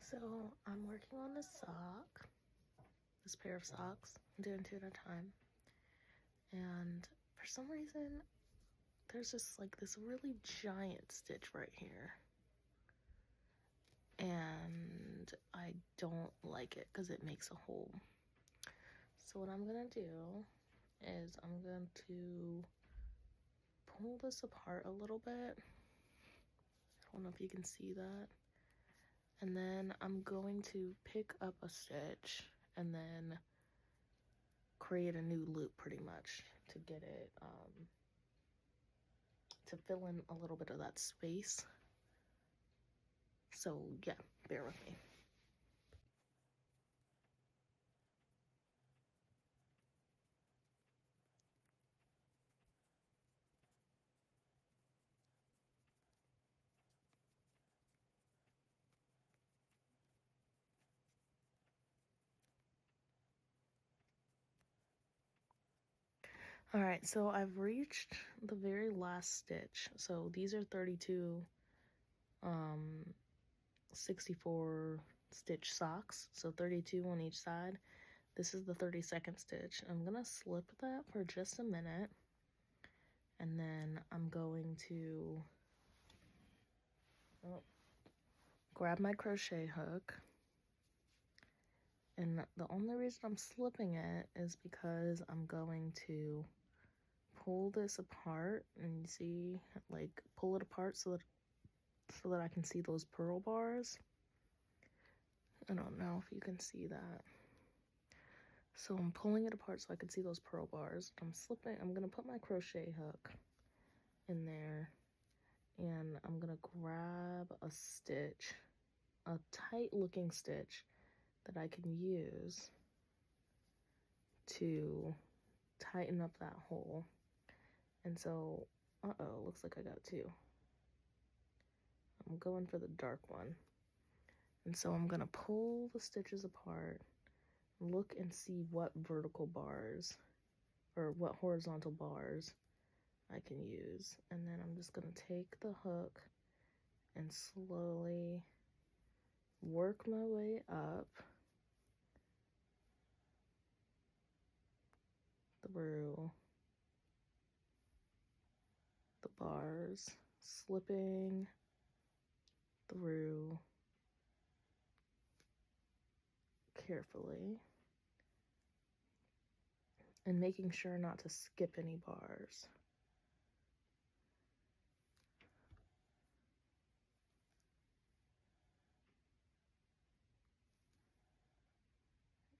So I'm working on this pair of socks. I'm doing 2 at a time. And for some reason, there's just like this really giant stitch right here. And I don't like it because it makes a hole. So what I'm gonna do is I'm going to pull this apart a little bit. I don't know if you can see that. And then I'm going to pick up a stitch and then create a new loop pretty much to get it, to fill in a little bit of that space. So yeah, bear with me. All right, so I've reached the very last stitch. So these are 32 64 stitch socks, so 32 on each side. This is the 32nd stitch. I'm gonna slip that for just a minute, and then I'm going to grab my crochet hook. And the only reason I'm slipping it is because I'm going to pull this apart, and you see, like, pull it apart so that I can see those purl bars. I don't know if you can see that. So I'm pulling it apart so I can see those purl bars. I'm gonna put my crochet hook in there, and I'm gonna grab a stitch, a tight looking stitch that I can use to tighten up that hole. And so, looks like I got two. I'm going for the dark one. And so I'm gonna pull the stitches apart, look and see what vertical bars or what horizontal bars I can use. And then I'm just gonna take the hook and slowly work my way up through the bars, slipping through carefully and making sure not to skip any bars.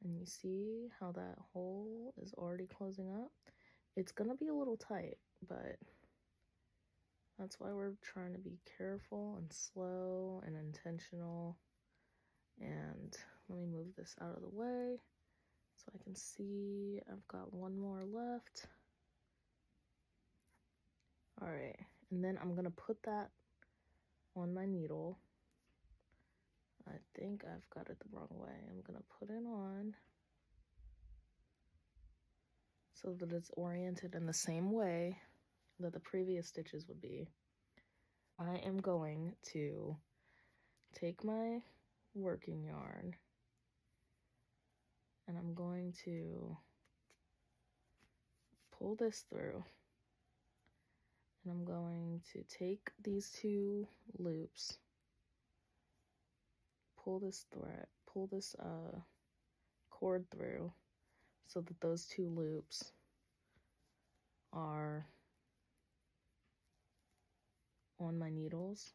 And you see how that hole is already closing up? It's gonna be a little tight, but that's why we're trying to be careful and slow and intentional. And let me move this out of the way so I can see I've got one more left. All right, and then I'm gonna put that on my needle. I think I've got it the wrong way. I'm gonna put it on so that it's oriented in the same way that the previous stitches would be. I am going to take my working yarn and I'm going to pull this through, and I'm going to take these two loops, pull this cord through so that those two loops are on my needles.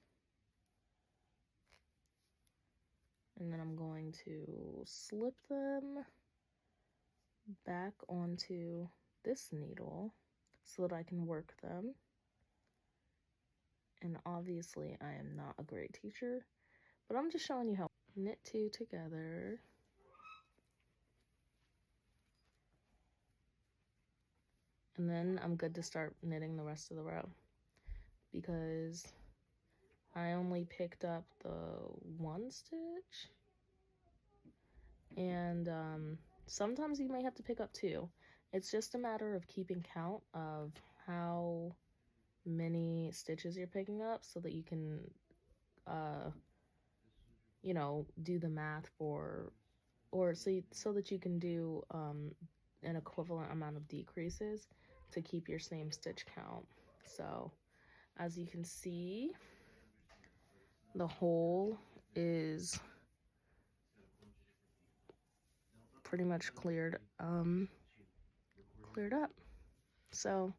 And then I'm going to slip them back onto this needle so that I can work them. And obviously I am not a great teacher, but I'm just showing you how. Knit two together. And then I'm good to start knitting the rest of the row, because I only picked up the one stitch, and sometimes you may have to pick up two. It's just a matter of keeping count of how many stitches you're picking up so that you can you know, do the math for, or so that you can do an equivalent amount of decreases to keep your same stitch count. So as you can see, the hole is pretty much cleared up. So